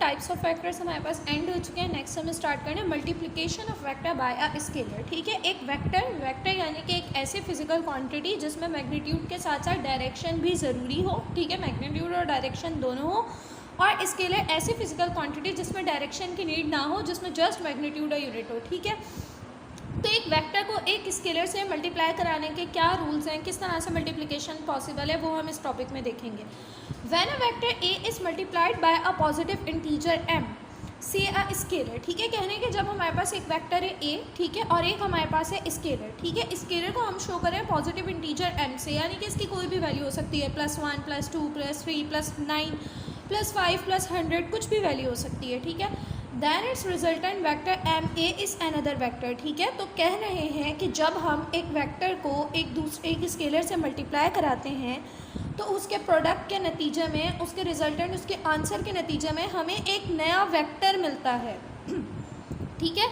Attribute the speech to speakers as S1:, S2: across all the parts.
S1: Types of vectors हमारे पास and हो चुके हैं। नेक्स्ट हमें स्टार्ट करना है multiplication of vector bye a scalar. ठीक है, एक वेक्टर यानी कि एक ऐसे फिजिकल क्वांटिटी जिसमें मैग्नीट्यूड के साथ साथ डायरेक्शन भी ज़रूरी हो। ठीक है, मैग्नीट्यूड और डायरेक्शन दोनों हो। और स्केलर ऐसी फिजिकल क्वांटिटी जिसमें डायरेक्शन की नीड ना हो, जिसमें जस्ट मैग्नीट्यूड और यूनिट हो। ठीक है, तो एक वेक्टर को एक स्केलर से मल्टीप्लाई कराने के क्या रूल्स हैं, किस तरह से मल्टीप्लिकेशन पॉसिबल है, वो हम इस टॉपिक में देखेंगे। When a vector A is multiplied by a positive integer M से अ स्केलर। ठीक है, कहने के जब हमारे पास एक वेक्टर है ए, ठीक है, और एक हमारे पास है स्केलर। ठीक है, स्केलर को हम शो करें पॉजिटिव इंटीजर एम से, यानी कि इसकी कोई भी वैल्यू हो सकती है, +1 +2 +3 +9 +5 +100, कुछ भी वैल्यू हो सकती है। ठीक है, then it's resultant vector M A is another vector. ठीक है, तो कह रहे हैं कि जब हम एक वेक्टर को एक स्केलर से मल्टीप्लाई कराते हैं तो उसके प्रोडक्ट के नतीजे में, उसके रिजल्टेंट, उसके आंसर के नतीजे में हमें एक नया वेक्टर मिलता है। ठीक है,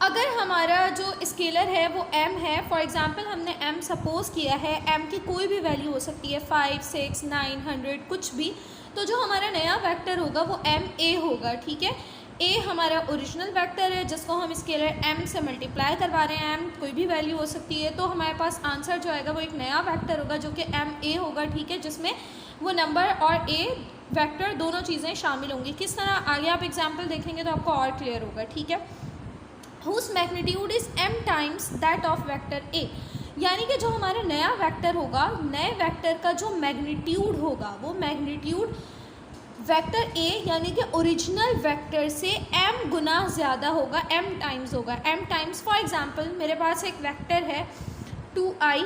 S1: अगर हमारा जो स्केलर है वो m है, फॉर एग्जांपल हमने m सपोज किया है, m की कोई भी वैल्यू हो सकती है, 5 6 9 100 कुछ भी, तो जो हमारा नया वेक्टर होगा वो एम ए होगा। ठीक है, ए हमारा ओरिजिनल वेक्टर है जिसको हम स्केलर m से मल्टीप्लाई करवा रहे हैं, m कोई भी वैल्यू हो सकती है, तो हमारे पास आंसर जो आएगा वो एक नया वेक्टर होगा जो कि एम ए होगा। ठीक है, जिसमें वो नंबर और ए वेक्टर दोनों चीज़ें शामिल होंगी। किस तरह आगे आप एग्जाम्पल देखेंगे तो आपको और क्लियर होगा। ठीक है, whose magnitude is m times that of vector a, यानी कि जो हमारा नया वेक्टर होगा, नए वेक्टर का जो मैग्नीट्यूड होगा वो मैग्नीट्यूड वेक्टर ए यानी कि ओरिजिनल वेक्टर से m गुना ज़्यादा होगा, m टाइम्स होगा, m टाइम्स। फॉर एग्जांपल मेरे पास एक वेक्टर है 2i,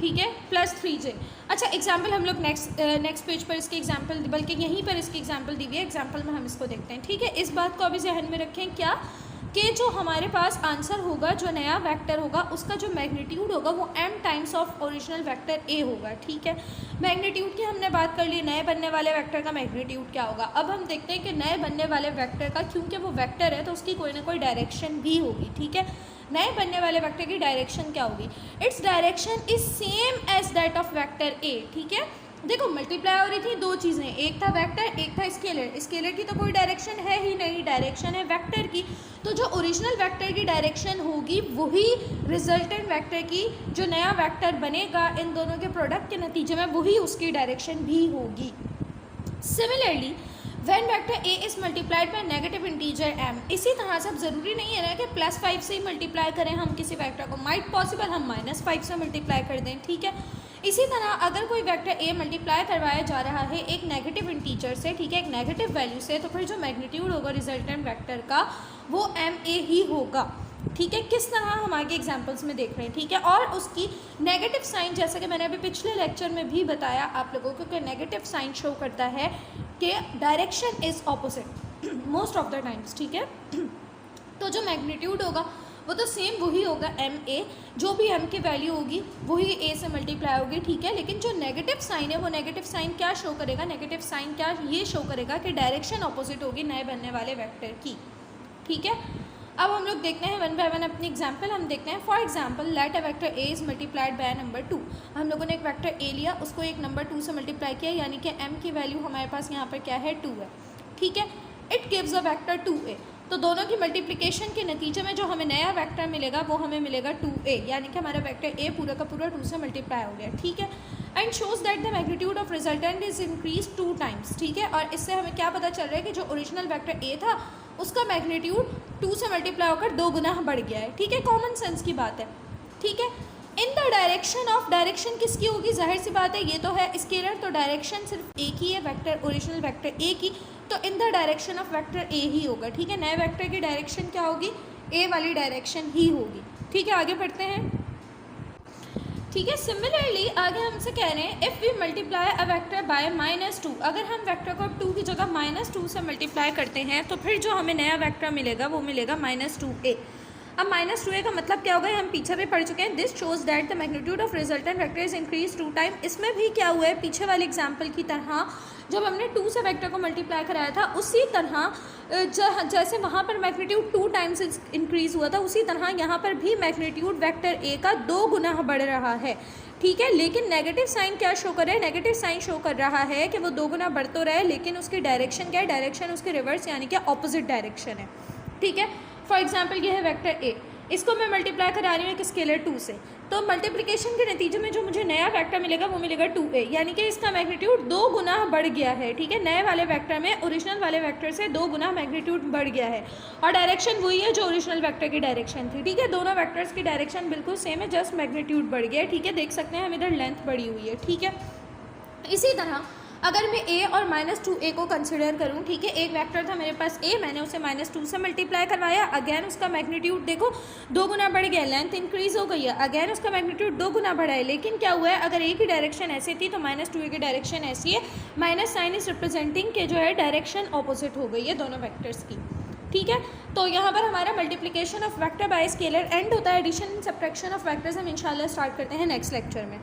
S1: ठीक है, +3j। अच्छा, एग्जाम्पल हम लोग नेक्स्ट पेज पर इसके एग्जाम्पल, बल्कि यहीं पर इसकी एग्जाम्पल दी हुई है, एग्जाम्पल में हम इसको देखते हैं। ठीक है, इस बात को अभी जहन में रखें क्या कि जो हमारे पास आंसर होगा, जो नया वेक्टर होगा, उसका जो मैग्नीट्यूड होगा वो m times of original vector a होगा। ठीक है, मैग्नीट्यूड की हमने बात कर ली, नए बनने वाले वेक्टर का मैग्नीट्यूड क्या होगा। अब हम देखते हैं कि नए बनने वाले वेक्टर का, क्योंकि वो वेक्टर है तो उसकी कोई ना कोई डायरेक्शन भी होगी। ठीक है, नए बनने वाले वेक्टर की डायरेक्शन क्या होगी, its direction is same as that of vector A. ठीक है, देखो मल्टीप्लाई हो रही थी दो चीज़ें, एक था वेक्टर, एक था स्केलर। स्केलर की तो कोई डायरेक्शन है ही नहीं, डायरेक्शन है वेक्टर की, तो जो ओरिजिनल वेक्टर की डायरेक्शन होगी वही रिजल्टेंट वेक्टर की, जो नया वेक्टर बनेगा इन दोनों के प्रोडक्ट के नतीजे में, वही उसकी डायरेक्शन भी होगी। Similarly when vector A is multiplied by negative integer m, इसी तरह से अब ज़रूरी नहीं है ना कि +5 से ही मल्टीप्लाई करें हम किसी वेक्टर को, माइट पॉसिबल हम -5 से मल्टीप्लाई कर दें। ठीक है, इसी तरह अगर कोई वेक्टर ए मल्टीप्लाई करवाया जा रहा है एक नेगेटिव इंटीजर से, ठीक है, एक नेगेटिव वैल्यू से, तो फिर जो मैग्नीट्यूड होगा रिजल्टेंट वेक्टर का वो एम ए ही होगा। ठीक है, किस तरह हम आगे एग्जांपल्स में देख रहे हैं। ठीक है, और उसकी नेगेटिव साइन, जैसा कि मैंने अभी पिछले लेक्चर में भी बताया आप लोगों को, कि नेगेटिव साइन शो करता है कि direction is opposite most of the times. ठीक है, तो जो मैग्नीट्यूड होगा वो तो सेम वही होगा एम ए, जो भी एम की वैल्यू होगी वही ए से मल्टीप्लाई होगी। ठीक है, लेकिन जो नेगेटिव साइन है वो नेगेटिव साइन क्या शो करेगा, नेगेटिव साइन क्या ये शो करेगा कि डायरेक्शन ऑपोजिट होगी नए बनने वाले वेक्टर की। ठीक है, अब हम लोग देखते हैं वन बाय वन अपनी एग्जाम्पल हम देखते हैं। For example let a vector A is multiplied by number 2। हम लोगों ने एक वेक्टर ए लिया, उसको एक नंबर 2 से मल्टीप्लाई किया, यानी कि m की वैल्यू हमारे पास यहाँ पर क्या है, 2 है। ठीक है, it gives a vector 2a, तो दोनों की मल्टीप्लिकेशन के नतीजे में जो हमें नया वेक्टर मिलेगा वो हमें मिलेगा 2a, यानी कि हमारा वेक्टर a पूरा का पूरा 2 से मल्टीप्लाई हो गया। ठीक है, and shows that the magnitude of resultant is increase 2 times. ठीक है, और इससे हमें क्या पता चल रहा है कि जो ओरिजिनल वेक्टर a था उसका मैग्नीट्यूड 2 से मल्टीप्लाई होकर 2 गुना बढ़ गया है। ठीक है, कॉमन सेंस की बात है। ठीक है, इन द डायरेक्शन ऑफ, डायरेक्शन किसकी होगी, जाहिर सी बात है ये तो है स्केलर, तो डायरेक्शन सिर्फ एक ही है, वेक्टर ओरिजिनल वेक्टर ए की, तो in the direction of vector A ही होगा। ठीक है, नए वेक्टर की डायरेक्शन क्या होगी, ए वाली डायरेक्शन ही होगी। ठीक है, आगे बढ़ते हैं। ठीक है, सिमिलरली आगे हमसे कह रहे हैं if we multiply a vector by -2, अगर हम वेक्टर को 2 की जगह -2 से मल्टीप्लाई करते हैं तो फिर जो हमें नया वेक्टर मिलेगा वो मिलेगा -2a। अब -2a का मतलब क्या होगा, हम पीछे भी पढ़ चुके हैं। This shows that the magnitude of resultant vector is increase 2 time. इसमें भी क्या हुआ है, पीछे वाले एग्जाम्पल की तरह जब हमने 2 से वेक्टर को मल्टीप्लाई कराया था, उसी तरह जैसे वहाँ पर मैग्नीट्यूड 2 टाइम्स इंक्रीज़ हुआ था, उसी तरह यहाँ पर भी मैग्नीट्यूड वेक्टर ए का 2 गुना बढ़ रहा है। ठीक है। लेकिन नेगेटिव साइन क्या शो कर रहा है, नेगेटिव साइन शो कर रहा है कि वो 2 गुना बढ़ तो रहा है लेकिन उसकी डायरेक्शन क्या है, डायरेक्शन उसके रिवर्स यानी कि ऑपोजिट डायरेक्शन है। ठीक है। फॉर एग्जांपल ये है वेक्टर ए, इसको मैं मल्टीप्लाई करा रही हूँ एक स्केलर 2 से, तो मल्टीप्लिकेशन के नतीजे में जो मुझे नया वेक्टर मिलेगा वो मिलेगा 2a, यानी कि इसका मैग्नीट्यूड 2 गुना बढ़ गया है। ठीक है। नए वाले वेक्टर में ओरिजिनल वाले वेक्टर से 2 गुना मैग्नीट्यूड बढ़ गया है और डायरेक्शन वही है जो ओरिजिनल वेक्टर की डायरेक्शन थी। ठीक है। दोनों वेक्टर्स की डायरेक्शन बिल्कुल सेम है, जस्ट मैग्नीट्यूड बढ़ गया है। ठीक है। देख सकते हैं हम इधर लेंथ बढ़ी हुई है। ठीक है। इसी तरह अगर मैं a और -2a को कंसिडर करूं, ठीक है, एक वेक्टर था मेरे पास a, मैंने उसे -2 से मल्टीप्लाई करवाया, अगेन उसका मैग्नीट्यूड देखो 2 गुना बढ़ गया, लेंथ इंक्रीज हो गई है, अगेन उसका मैग्नीट्यूड 2 गुना बढ़ा है। लेकिन क्या हुआ है, अगर a की डायरेक्शन ऐसी थी तो -2a की डायरेक्शन ऐसी है, माइनस साइन इज रिप्रेजेंटिंग के जो है डायरेक्शन ऑपोजिट हो गई है दोनों वेक्टर्स की। ठीक है। तो यहाँ पर हमारा multiplication of vector by scalar end होता है। Addition and subtraction of vectors हम इंशाल्लाह स्टार्ट करते हैं नेक्स्ट लेक्चर में।